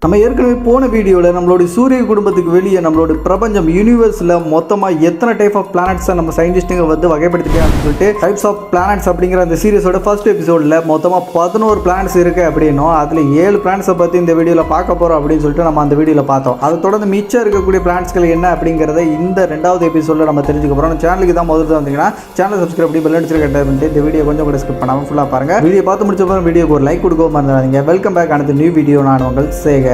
நம்ம ஏற்கனவே போன வீடியோவில் நம்மளோட சூரிய குடும்பத்துக்கு வெளியே நம்மளோட பிரபஞ்சம் யூனிவர்ஸில் மொத்தமாக எத்தனை டைப் ஆஃப் பிளானட்ஸை நம்ம சயின்டிஸ்ட்டுங்க வந்து வகைப்படுத்திட்டாங்கன்னு சொல்லிட்டு டைப்ஸ் ஆஃப் பிளானட்ஸ் அப்படிங்கிற அந்த சீரிஸோட ஃபர்ஸ்ட் எபிசோடில் மொத்தமாக 11 பிளானட்ஸ் இருக்குது அப்படின்னும் அதில் 7 பிளானட்ஸை பற்றி இந்த வீடியோவில் பார்க்க போகிறோம் அப்படின்னு சொல்லிட்டு நம்ம அந்த வீடியோவில் பார்த்தோம். அதை தொடர்ந்து மிச்சம் இருக்கக்கூடிய பிளானட்ஸ்கள் என்ன அப்படிங்கிறத இந்த 2வது எபிசோடில் நம்ம தெரிஞ்சுக்க போகிறோம். சேனலுக்கு தான் முதல்ல வந்தீங்கன்னா சேனல் சப்ஸ்கிரைப் பண்ணி பெல் அடிச்சிருக்கேன். இந்த வீடியோ கொஞ்சம் கூட ஸ்கிப் பண்ணாமல் ஃபுல்லாக பாருங்கள். வீடியோ பார்த்து முடிச்ச அப்புறம் வீடியோக்கு ஒரு லைக் கொடுக்க மறந்துடாதீங்க. வெல்கம் பேக் ஆனது நியூ வீடியோ. நான் உங்கள் சேகர்.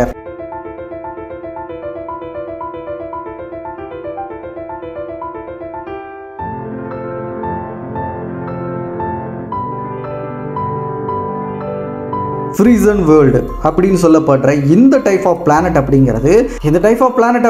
ஃப்ரீசன் வேர்ல்டு அப்படின்னு சொல்லப்படுற இந்த டைப் ஆஃப் பிளானட்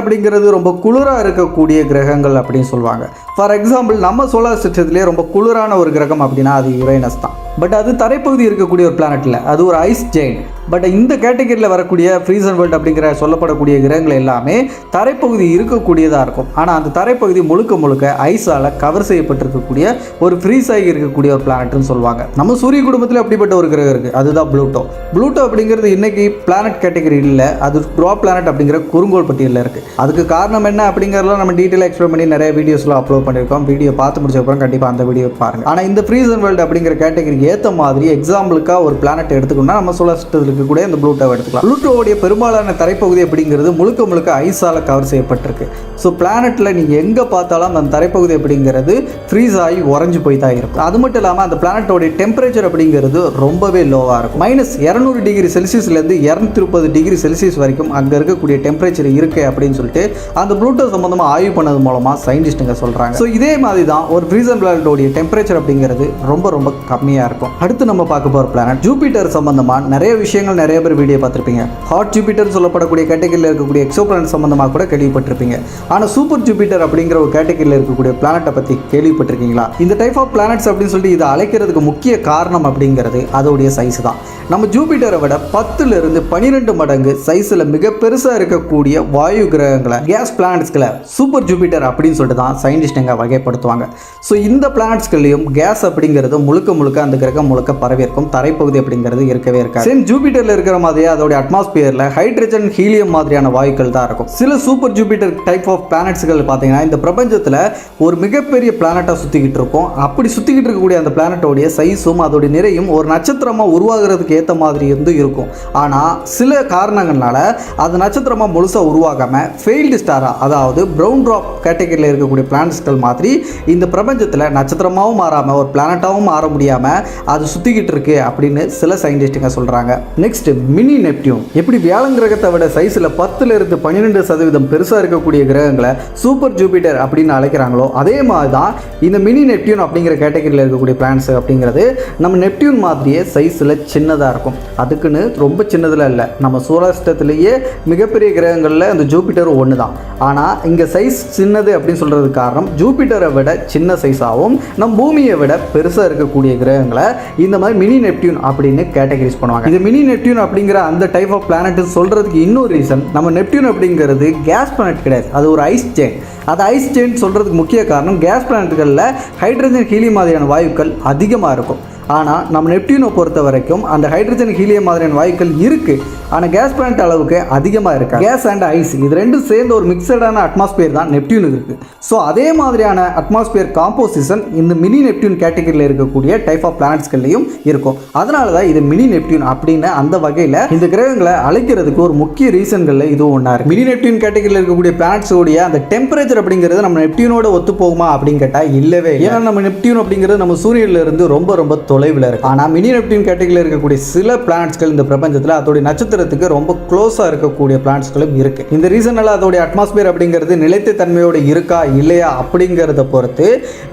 அப்படிங்கிறது ரொம்ப குளிராக இருக்கக்கூடிய கிரகங்கள் அப்படின்னு சொல்லுவாங்க. ஃபார் எக்ஸாம்பிள் நம்ம சோலார் சிஸ்டத்திலே ரொம்ப குளிரான ஒரு கிரகம் அப்படின்னா அது யுரேனஸ் தான். பட் அது தரைப்பகுதி இருக்கக்கூடிய ஒரு பிளானட் இல்லை, அது ஒரு ஐஸ் ஜெயின்ட். பட் இந்த கேட்டகரியில் வரக்கூடிய ஃப்ரீசன் வேர்ல்டு அப்படிங்கிற சொல்லப்படக்கூடிய கிரகங்கள் எல்லாமே தரைப்பகுதி இருக்கக்கூடியதாக இருக்கும். ஆனால் அந்த தரைப்பகுதி முழுக்க ஐஸால் கவர் செய்யப்பட்டிருக்கக்கூடிய ஒரு ஃப்ரீஸ் ஆகி இருக்கக்கூடிய ஒரு பிளானட்னு சொல்லுவாங்க. நம்ம சூரிய குடும்பத்தில் அப்படிப்பட்ட ஒரு கிரகம் இருக்குது, அதுதான் ப்ளூட்டோ அப்படிங்கிறது இன்னைக்கு பிளானட் கேட்டகரி இல்லை, அது ட்ராப் பிளானட் அப்படிங்கிற குறுங்கோள் பட்டியலில் இருக்குது. அதுக்கு காரணம் என்ன அப்படிங்கிறதெல்லாம் நம்ம டீட்டெயிலாக எக்ஸ்பிளைன் பண்ணி நிறைய வீடியோஸ்லாம் அப்லோட் பண்ணியிருக்கோம். வீடியோ பார்த்து முடிச்சப்பறம் கண்டிப்பாக அந்த வீடியோ பாருங்கள். ஆனால் இந்த ஃப்ரீசன் வேர்ல்டு அப்படிங்கிற கேட்டகரி ஏற்ற மாதிரி எக்ஸாம்பிளுக்காக ஒரு பிளானட் எடுத்துக்கணும்னா நம்ம சோலார் சிஸ்டத்தில் இருக்கக்கூடிய இந்த ப்ளூட்டோவை எடுத்துக்கலாம். ப்ளூட்டோவுடைய பெரும்பாலான தரைப்பகுதி அப்படிங்கிறது முழுக்க ஐஸால் கவர் செய்யப்பட்டிருக்கு. ஸோ பிளானட்டில் நீங்கள் எங்கே பார்த்தாலும் அந்த தரைப்பகுதி அப்படிங்கிறது ஃப்ரீஸ் ஆகி உறைஞ்சு போய் தான் இருக்கும். அது மட்டும் இல்லாமல் அந்த பிளானட்டோடைய டெம்பரேச்சர் அப்படிங்கிறது ரொம்பவே லோவாக இருக்கும். -200 டிகிரி செல்சியஸ்லேருந்து 230 டிகிரி செல்சியஸ் வரைக்கும் அங்கே இருக்கக்கூடிய டெம்பரேச்சர் இருக்குது அப்படின்னு சொல்லிட்டு அந்த ப்ளூட்டோ சம்பந்தமாக ஆய்வு பண்ணது மூலமாக சயின்டிஸ்ட்டுங்க சொல்கிறாங்க. ஸோ இதே மாதிரி தான் ஒரு ஃப்ரீசன் பிளானட்டோடைய டெம்பரேச்சர் அப்படிங்கிறது ரொம்ப கம்மியாக இருக்கும். அடுத்து நம்ம பார்க்க போகிற பிளானட் ஜூபிட்டர் சம்பந்தமாக நிறைய விஷயங்கள் நிறைய பேர் வீடியோ பார்த்துருப்பீங்க. ஹாட் ஜூபிட்டர் சொல்லப்படக்கூடிய கேட்டகரியில் இருக்கக்கூடிய எக்ஸோ பிளானட் சம்பந்தமாக கூட கேள்விப்பட்டிருப்பீங்க. ஆனால் சூப்பர் ஜூபிட்டர் அப்படிங்கிற ஒரு கேட்டகரியில் இருக்கக்கூடிய பிளானட்டை பற்றி கேள்விப்பட்டிருக்கீங்களா? இந்த டைப் ஆஃப் பிளானட்ஸ் அப்படின்னு சொல்லிட்டு இதை அழைக்கிறதுக்கு முக்கிய காரணம் அப்படிங்கிறது அதோடைய சைஸ் தான். நம்ம ஜூபிட்டரை விட 10 to 12 மடங்கு சைஸில் மிக பெருசாக இருக்கக்கூடிய வாயு கிரகங்களை கேஸ் பிளானட்ஸ்களை சூப்பர் ஜூபிட்டர் அப்படின்னு சொல்லிட்டு தான் சயின்டிஸ்ட்டுங்க வகைப்படுத்துவாங்க. ஸோ இந்த பிளானட்ஸ்களையும் கேஸ் அப்படிங்கிறது முழுக்க அந்த கிரகம் முழுக்க பரவி இருக்கும். தரைப்பகுதி அப்படிங்கிறது இருக்கவே இருக்காது. சேம் ஜூபிட்டரில் இருக்கிற மாதிரியே அதோடைய அட்மாஸ்பியரில் ஹைட்ரஜன் ஹீலியம் மாதிரியான வாயுக்கள் தான் இருக்கும். சில சூப்பர் ஜூபிட்டர் டைப் ஆஃப் பிளானட்ஸ்கள் பார்த்தீங்கன்னா இந்த பிரபஞ்சத்தில் ஒரு மிகப்பெரிய பிளானட்டாக சுற்றிக்கிட்டு இருக்கும். அப்படி சுற்றிக்கிட்டு இருக்கக்கூடிய அந்த பிளானட்டோடைய சைஸும் அதோடைய நிறையும் ஒரு நட்சத்திரமாக உருவாகிறதுக்கு ஏற்ற மாதிரி இருக்கும். ஆனால் சில காரணங்களால அது நட்சத்திரமாக முழுசாக உருவாகாமல் ஃபெயில்டு ஸ்டாராக, அதாவது ப்ரௌன் ட்ராப் கேட்டகரியில் இருக்கக்கூடிய பிளானட்ஸ்கள் மாதிரி இந்த பிரபஞ்சத்தில் நட்சத்திரமாகவும் மாறாமல் ஒரு பிளானட்டாகவும் மாற முடியாமல் அது சுற்றிக்கிட்டு இருக்கு அப்படின்னு சில சயின்டிஸ்ட்டுங்க சொல்கிறாங்க. Next mini Neptune. எப்படி வியாழன் கிரகத்தை விட சைஸில் 10 to 12% பெருசாக இருக்கக்கூடிய கிரகங்களை சூப்பர் ஜூபிட்டர் அப்படின்னு அழைக்கிறாங்களோ அதே மாதிரி தான் இந்த மினி நெப்டியூன் அப்படிங்கிற கேட்டகரியில் இருக்கக்கூடிய பிளானட்ஸ் அப்படிங்கிறது நம்ம நெப்டியூன் மாதிரியே சைஸில் சின்னதாக இருக்கும். அதுக்குன்னு ரொம்ப சின்னதில் இல்லை, நம்ம சோலார் சிஸ்டத்திலேயே மிகப்பெரிய கிரகங்களில் இந்த ஜூபிட்டரும் ஒன்று தான். ஆனால் இங்கே சைஸ் சின்னது அப்படின்னு சொல்கிறதுக்கு காரணம் ஜூபிட்டரை விட சின்ன சைஸாகவும் நம்ம பூமியை விட பெருசாக இருக்கக்கூடிய கிரகங்களை இந்த மாதிரி மினி நெப்டியூன் அப்படின்னு கேட்டகரைஸ் பண்ணுவாங்க. இது மினி நெப்டியூன் அப்படிங்கிற அந்த டைப் ஆஃப் பிளானட் சொல்கிறதுக்கு இன்னொரு ரீசன், நம்ம நெப்டியூன் அப்படிங்கிறது கேஸ் பிளானட் கிடையாது, அது ஒரு ஐஸ் ஜெயின்ட். அது ஐஸ் ஜெயின்ட் சொல்கிறதுக்கு முக்கிய காரணம் கேஸ் பிளானட்டுகளில் ஹைட்ரஜன் ஹீலியம் மாதிரியான வாயுக்கள் அதிகமாக இருக்கும். ஆனால் நம்ம நெப்டியூனை பொறுத்த வரைக்கும் அந்த ஹைட்ரஜன் ஹீலியம் மாதிரியான வாயுக்கள் இருக்குது, ஆனால் கேஸ் பிளானட் அளவுக்கு அதிகமாக இருக்குது. கேஸ் அண்ட் ஐஸ் இது ரெண்டும் சேர்ந்து ஒரு மிக்சடான அட்மாஸ்பியர் தான் நெப்டியூனுக்கு இருக்குது. ஸோ அதே மாதிரியான அட்மாஸ்பியர் காம்போசிஷன் இந்த மினி நெப்டியூன் கேட்டகரியில் இருக்கக்கூடிய டைப் ஆஃப் பிளானட்ஸ்கள்லையும் இருக்கும். அதனால தான் இது மினி நெப்டியூன் அப்படின்னு அந்த வகையில் இந்த கிரகங்களை அழைக்கிறதுக்கு ஒரு முக்கிய ரீசன்களில் இதுவும் ஒன்றா இருக்குது. மினி நெப்டியூன் கேட்டகரியில் இருக்கக்கூடிய பிளானட்ஸோடைய அந்த டெம்பரேச்சர் அப்படிங்கிறது நம்ம நெப்டியூனோட ஒத்து போகுமா அப்படின்னு கேட்டால் இல்லவே. ஏன்னா நம்ம நெப்டியூன் அப்படிங்கிறது நம்ம சூரியனிலிருந்து ரொம்ப தொலைவில் இருக்கு. ஆனால் மினி நெப்டியூன் கேட்டகரியில் இருக்கக்கூடிய சில பிளானட்ஸ்கள் இந்த பிரபஞ்சத்தில் அதோடைய நட்சத்திரத்துக்கு ரொம்ப க்ளோஸாக இருக்கக்கூடிய பிளானட்ஸ்களும் இருக்கு. இந்த ரீசனால அதோடைய அட்மாஸ்பியர் அப்படிங்கிறது நிலைத்த தன்மையோட இருக்கா இல்லையா அப்படிங்கிறத பொறுத்து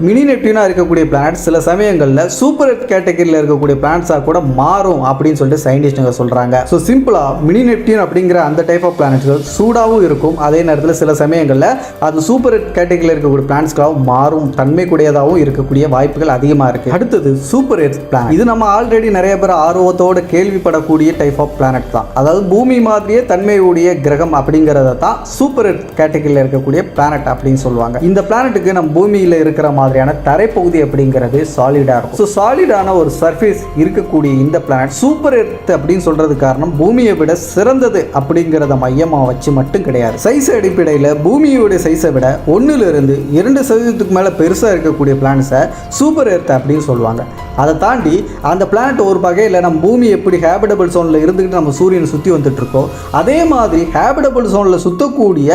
மினி நெப்டியூனாக இருக்கக்கூடிய பிளானட்ஸ் சில சமயங்களில் சூப்பர் கேட்டகரியில் இருக்கக்கூடிய பிளானட்ஸாக கூட மாறும் அப்படின்னு சொல்லிட்டு சயின்டிஸ்டுங்க சொல்றாங்க. ஸோ சிம்பிளா மினி நெப்டியூன் அப்படிங்கிற அந்த டைப் ஆஃப் பிளானட்ஸ்கள் சூடாகவும் இருக்கும், அதே நேரத்தில் சில சமயங்களில் அது சூப்பர் கேட்டகரியில் இருக்கக்கூடிய பிளானட்ஸ்களாகவும் மாறும் தன்மை கூடியதாகவும் இருக்கக்கூடிய வாய்ப்புகள் அதிகமாக இருக்கு. அடுத்தது சூப்பர் எர்த் பிளானட். இது நம்ம ஆல்ரெடி நிறைய பேர் ஆர்வத்தோட கேள்விப்படக்கூடிய டைப் ஆஃப் பிளானட் தான். அதாவது பூமி மாதிரியே தன்மையுடைய கிரகம் அப்படிங்கிறத தான் சூப்பர் எர்த் கேட்டகரியில் இருக்கக்கூடிய பிளானட் அப்படின்னு சொல்லுவாங்க. இந்த பிளானட்டுக்கு நம்ம பூமியில் இருக்கிற மாதிரியான தரைப்பகுதி அப்படிங்கிறது சாலிடா இருக்கும். ஸோ சாலிடான ஒரு சர்ஃபேஸ் இருக்கக்கூடிய இந்த பிளானட் சூப்பர் எர்த் அப்படின்னு சொல்றது காரணம் பூமியை விட சிறந்தது அப்படிங்கிறத மையமாக வச்சு மட்டும் கிடையாது. சைஸ் அடிப்படையில் பூமியோட சைஸை விட 1 to 2% மேலே பெருசாக இருக்கக்கூடிய பிளானட்ஸை சூப்பர் எர்த் அப்படின்னு சொல்லுவாங்க. அதை தாண்டி அந்த பிளானட் ஒரு வகையில் நம்ம பூமி எப்படி ஹேபிடபிள் ஜோனில் இருந்துக்கிட்டு நம்ம சூரியனை சுற்றி வந்துட்டு இருக்கோம், அதே மாதிரி ஹேபிடபிள் ஜோனில் சுற்றக்கூடிய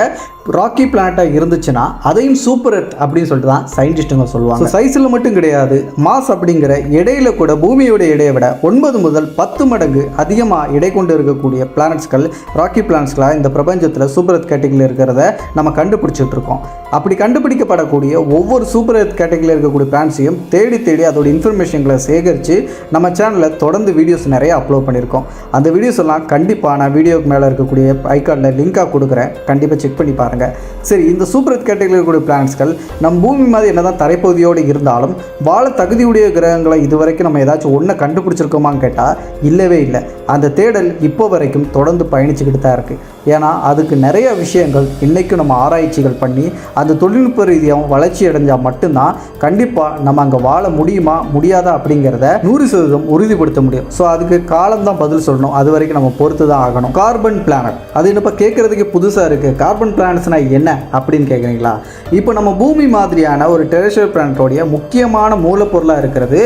ராக்கி பிளானட்டாக இருந்துச்சுன்னா அதையும் சூப்பர் எர்த் அப்படின்னு சொல்லிட்டு தான் சயின்டிஸ்ட்டுங்க சொல்லுவாங்க. சைஸில் மட்டும் கிடையாது, மாஸ் அப்படிங்கிற எடையில கூட பூமியோட எடையை விட 9 முதல் 10 மடங்கு அதிகமாக எடை கொண்டு இருக்கக்கூடிய பிளானட்ஸ்கள் ராக்கி பிளானட்ஸ்களாக இந்த பிரபஞ்சத்தில் சூப்பர் எர்த் கேட்டகரியில் இருக்கிறத நம்ம கண்டுபிடிச்சிட்டு இருக்கோம். அப்படி கண்டுபிடிக்கப்படக்கூடிய ஒவ்வொரு சூப்பர் எர்த் கேட்டகரியில் இருக்கக்கூடிய பிளானட்ஸையும் தேடி தேடி அதோட இன்ஃபர்மேஷன்களை சேகரித்து நம்ம சேனலில் தொடர்ந்து வீடியோஸ் நிறைய அப்லோட் பண்ணியிருக்கோம். அந்த வீடியோஸ் எல்லாம் கண்டிப்பாக நான் வீடியோக்கு மேலே இருக்கக்கூடிய ஐகார்டில் லிங்காக கொடுக்குறேன், கண்டிப்பாக செக் பண்ணி பாருங்கள். சரி, இந்த சூப்பர் எர்த் கேட்டகரியில் இருக்கக்கூடிய பிளானட்ஸ்கள் நம்ம பூமி மாதிரி என்னதான் தரைப்பகுதியோடு இருந்தாலும் வாழ தகுதியுடைய கிரகங்களை இதுவரைக்கும் நம்ம ஏதாச்சும் ஒன்றை கண்டுபிடிச்சிருக்கோமான்னு கேட்டால் இல்லவே இல்லை. அந்த தேடல் இப்போ வரைக்கும் தொடர்ந்து பயணிச்சுக்கிட்டு தான் இருக்குது. ஏன்னா அதுக்கு நிறைய விஷயங்கள் இன்றைக்கும் நம்ம ஆராய்ச்சிகள் பண்ணி அந்த தொழில்நுட்ப ரீதியாகவும் வளர்ச்சி அடைஞ்சால் மட்டும்தான் கண்டிப்பாக நம்ம அங்கே வாழ முடியுமா முடியாதா அப்படிங்கிறத 100% உறுதிப்படுத்த முடியும். ஸோ அதுக்கு காலம்தான் பதில் சொல்லணும், அது வரைக்கும் நம்ம பொறுத்து தான் ஆகணும். கார்பன் பிளானட், அது இப்போ கேட்குறதுக்கு புதுசாக இருக்குது. கார்பன் பிளானட்ஸ்னால் என்ன அப்படின்னு கேட்குறீங்களா? இப்போ நம்ம பூமி மாதிரியான ஒரு டெரஸ்ட்ரியல் பிளானட்டோடைய முக்கியமான மூலப்பொருளாக இருக்கிறது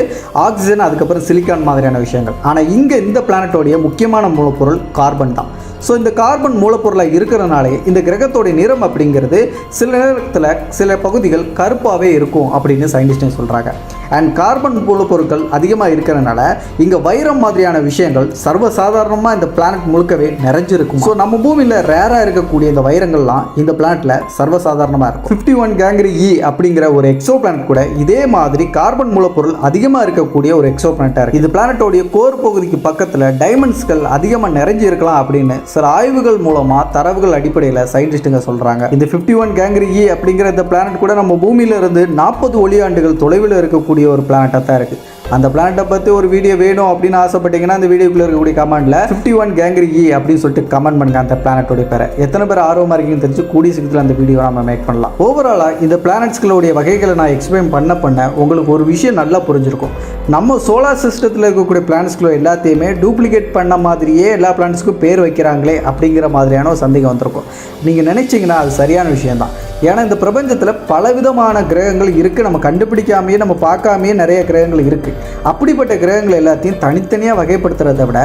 ஆக்சிஜன், அதுக்கப்புறம் சிலிக்கான் மாதிரியான விஷயங்கள். ஆனால் இங்கே இந்த பிளானட்டோடைய முக்கியமான மூலப்பொருள் கார்பன் தான். ஸோ இந்த கார்பன் மூலப்பொருளாக இருக்கிறனாலே இந்த கிரகத்தோடைய நிறம் அப்படிங்கிறது சில நேரத்தில் சில பகுதிகள் கருப்பாகவே இருக்கும் அப்படின்னு சயின்டிஸ்ட் சொல்கிறாங்க. அண்ட் கார்பன் மூலப்பொருட்கள் அதிகமாக இருக்கிறனால இங்கே வைரம் மாதிரியான விஷயங்கள் சர்வசாதாரணமாக இந்த பிளானட் முழுக்கவே நிறைஞ்சிருக்கும். ஸோ நம்ம பூமியில் ரேராக இருக்கக்கூடிய இந்த வைரங்கள்லாம் இந்த பிளானட்டில் சர்வசாதாரணமாக இருக்கும். 51 கேங்கரி E அப்படிங்கிற ஒரு எக்ஸோ பிளானட் கூட இதே மாதிரி கார்பன் மூலப்பொருள் அதிகமாக இருக்கக்கூடிய ஒரு எக்ஸோ பிளானட்டாக இருக்குது. இது பிளானட்டோடைய கோர் பகுதிக்கு பக்கத்தில் டைமண்ட்ஸ்கள் அதிகமாக நிறைஞ்சி இருக்கலாம் அப்படின்னு சில ஆய்வுகள் மூலமாக தரவுகள் அடிப்படையில் சயின்டிஸ்ட்டுங்க சொல்கிறாங்க. இந்த 51 கேங்கரி E அப்படிங்கிற இந்த பிளானட் கூட நம்ம பூமியில இருந்து 40 ஒளியாண்டுகள் தொலைவில் இருக்கக்கூடிய ஒரு பிளானட்டாக தான் இருக்குது. அந்த பிளானட்டை பற்றி ஒரு வீடியோ வேணும் அப்படின்னு ஆசைப்பட்டீங்கன்னா அந்த வீடியோக்குள்ளே இருக்கக்கூடிய கமெண்ட்டில் 51 கேங்கரி E அப்படின்னு சொல்லிட்டு கமெண்ட் பண்ணுங்க அந்த பிளானட்டோடைய பேரை. எத்தனை பேர் ஆர்வமாக இருக்கீங்கன்னு தெரிஞ்சு கூடிய சீக்கிரத்தில் அந்த வீடியோ நம்ம மேக் பண்ணலாம். ஓவராலாக இந்த பிளானட்ஸ்களுடைய வகைகளை நான் எக்ஸ்பிளைன் பண்ண உங்களுக்கு ஒரு விஷயம் நல்லா புரிஞ்சிருக்கும். நம்ம சோலார் சிஸ்டத்தில் இருக்கக்கூடிய பிளானட்ஸ்களை எல்லாத்தையுமே டூப்ளிகேட் பண்ண மாதிரியே எல்லா பிளானட்ஸ்க்கும் பேர் வைக்கிறாங்களே அப்படிங்கிற மாதிரியான ஒரு சந்தேகம் வந்திருக்கும். நீங்கள் நினைச்சிங்கன்னா அது சரியான விஷயம்தான். ஏன்னா இந்த பிரபஞ்சத்தில் பலவிதமான கிரகங்கள் இருக்குது, நம்ம கண்டுபிடிக்காமையே நம்ம பார்க்காமையே நிறைய கிரகங்கள் இருக்குது. அப்படிப்பட்ட கிரகங்கள் எல்லாத்தையும் தனித்தனியாக வகைப்படுத்துறதை விட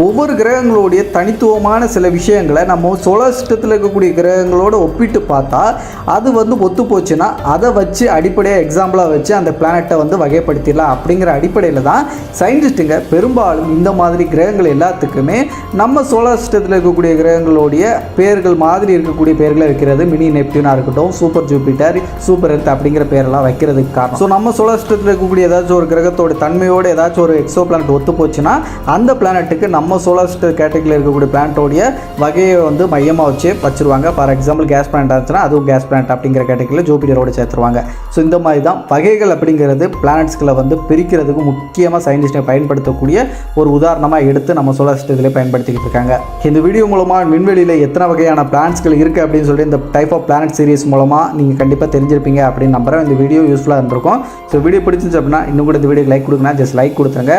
ஒவ்வொரு கிரகங்களுடைய தனித்துவமான சில விஷயங்களை நம்ம சோலார் சிஸ்டத்தில் இருக்கக்கூடிய கிரகங்களோடு ஒப்பிட்டு பார்த்தா அது ஒத்து போச்சுன்னா அதை வச்சு அடிப்படையாக எக்ஸாம்பிளாக வச்சு அந்த பிளானட்டை வகைப்படுத்திடலாம் அப்படிங்கிற அடிப்படையில் தான் சயின்டிஸ்ட்டுங்க பெரும்பாலும் இந்த மாதிரி கிரகங்கள் எல்லாத்துக்குமே நம்ம சோலார் சிஸ்டத்தில் இருக்கக்கூடிய கிரகங்களுடைய பேர்கள் மாதிரி இருக்கக்கூடிய பேர்களை வைக்கிறது. மினி நெப்டியூனாக இருக்கட்டும், சூப்பர் ஜூபிட்டர், சூப்பர் எர்த் அப்படிங்கிற பேரெல்லாம் வைக்கிறதுக்கு காரணம். ஸோ நம்ம சோலார் சிஸ்டத்தில் இருக்கக்கூடிய ஏதாச்சும் ஒரு கிரகத்தோட தன்மையோடு ஏதாச்சும் ஒரு எக்ஸோ பிளானட் ஒத்து போச்சுன்னா அந்த பிளானட்டுக்கு நம்ம சோலார் சிஸ்டம் கேட்டகரியில் இருக்கக்கூடிய பிளானட்டோடைய வகையை மையமாக வச்சுருவாங்க. ஃபார் எக்ஸாம்பிள் கேஸ் பிளானட் ஆச்சுன்னா அதுவும் கேஸ் பிளானட் அப்படிங்கிற கேட்டகரியில் ஜூபிட்டரோடு சேர்த்துருவாங்க. ஸோ இந்த மாதிரி தான் வகைகள் அப்படிங்கிறது பிளானட்ஸ்களை பிரிக்கிறதுக்கு முக்கியமாக சயின்டிஸ்ட்டை பயன்படுத்தக்கூடிய ஒரு உதாரணமாக எடுத்து நம்ம சோலார் சிஸ்டத்திலே பயன்படுத்திக்கிட்டு இருக்காங்க. இந்த வீடியோ மூலமாக விண்வெளியில் எத்தனை வகையான பிளானட்ஸ்கள் இருக்குது அப்படின்னு சொல்லி இந்த டைப் ஆஃப் பிளானட் சீரிஸ் மூலமாக நீங்கள் கண்டிப்பாக தெரிஞ்சிருப்பீங்க அப்படின்னு நம்புறேன். இந்த வீடியோ யூஸ்ஃபுல்லாக இருந்திருக்கும். ஸோ வீடியோ பிடிச்சிருந்துச்சு அப்படின்னா இன்னும் கூட இந்த வீடியோக்கு லைக் கொடுக்குன்னா ஜஸ்ட் லைக் கொடுத்துருங்க.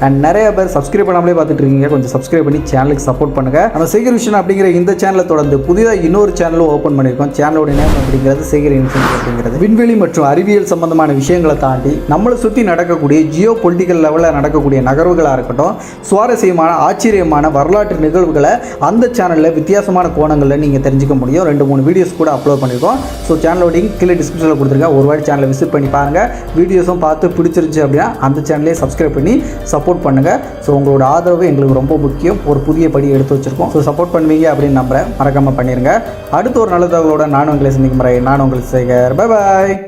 அண்ட் நிறைய பேர் சப்ஸ்கிரைப் பண்ணாமலே பார்த்துட்டு இருக்கீங்க, கொஞ்சம் சப்ஸ்கிரைப் பண்ணி சேனலுக்கு சப்போர்ட் பண்ணுங்கள். நம்ம சேகர் விஷன் அப்படிங்கிற இந்த சேனலை தொடர்ந்து புதிதாக இன்னொரு சேனலும் ஓப்பன் பண்ணியிருக்கோம். சேனலோட நேம் அப்படிங்கிறது சேகர் இன்ஃபர்மேஷன் அப்படிங்கிறது. விண்வெளி மற்றும் அறிவியல் சம்பந்தமான விஷயங்களை தாண்டி நம்மளை சுற்றி நடக்கக்கூடிய ஜியோ பொலிட்டிக்கல் லெவலில் நடக்கக்கூடிய நகர்வுகளாக இருக்கட்டும், சுவாரஸ்யமான ஆச்சரியமான வரலாற்று நிகழ்வுகளை அந்த சேனலில் வித்தியாசமான கோணங்களில் நீங்கள் தெரிஞ்சுக்க முடியும். 2-3 வீடியோஸ் கூட அப்லோட் பண்ணியிருக்கோம். ஸோ சேனலோட லிங்க் கீழே டிஸ்கிரிப்ஷனில் கொடுத்துருக்கேன். ஒரு வாட்டி சேனலை விசிட் பண்ணி பாருங்கள். வீடியோஸும் பார்த்து பிடிச்சிருச்சு அப்படின்னா அந்த சேனலே சப்ஸ்கிரைப் பண்ணி சப்போர்ட் பண்ணுங்கள். ஸோ உங்களோட ஆதரவு எங்களுக்கு ரொம்ப முக்கியம். ஒரு புதிய படி எடுத்து வச்சுருக்கோம். ஸோ சப்போர்ட் பண்ணுவீங்க அப்படின்னு நம்புறேன். மறக்காமல் பண்ணிடுங்க. அடுத்த ஒரு நல்ல தகவலோட நான் உங்களை சந்திக்கும் முறை நான் உங்களுக்கு சேகர். Bye bye.